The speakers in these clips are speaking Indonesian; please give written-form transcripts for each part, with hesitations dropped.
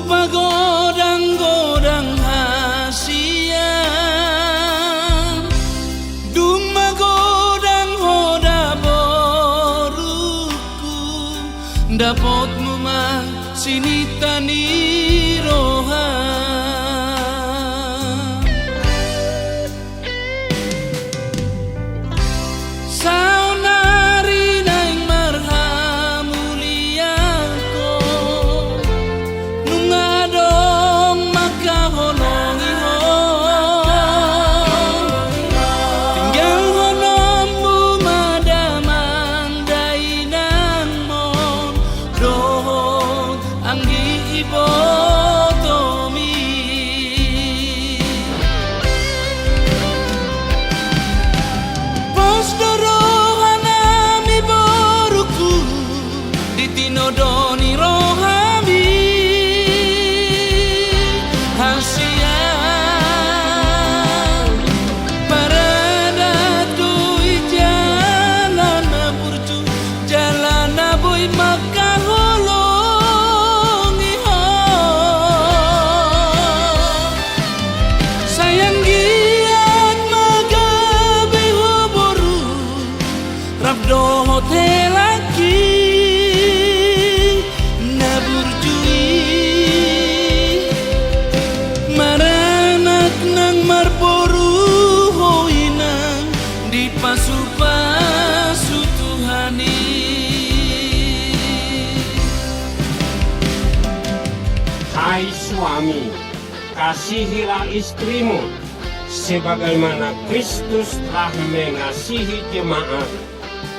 pagodang-godang hasian dumagodang hoda boruku dapotmu mah sinitani rohan Doni rohami hasian parada dui jalan burju jalan boy maka holongi ho sayang giat magabe hoboru rabdo hotel lagi pasu-pasu Tuhani. Hai suami, kasihilah istrimu sebagaimana Kristus telah mengasihi jemaat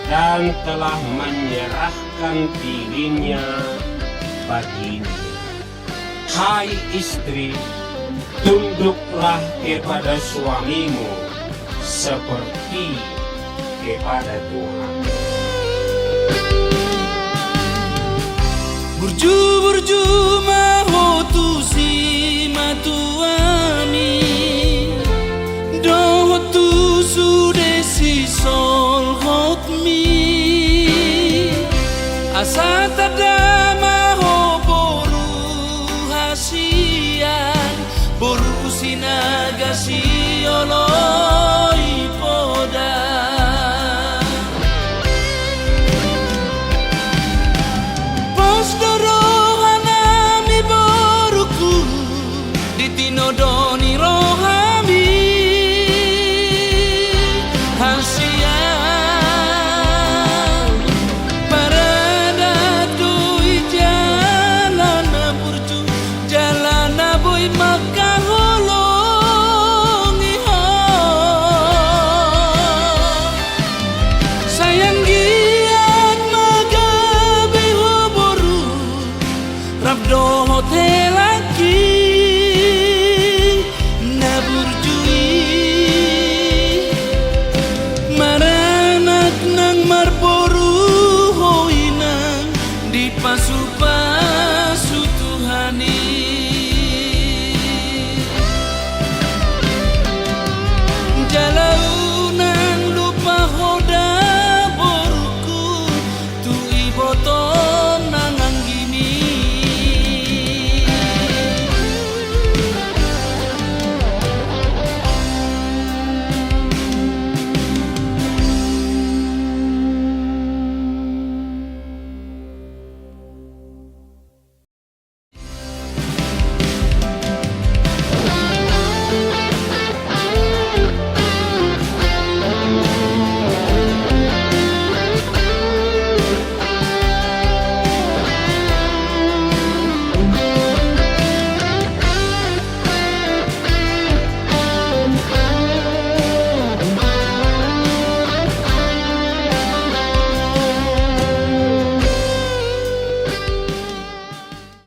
dan telah menyerahkan dirinya baginya. Hai istri, tunduklah kepada suamimu seperti kepada Tuhan. Burju-burju mahotu si matuami dohotu sudesi sol hotmi asa tada maho boru hasian boru sinaga siolo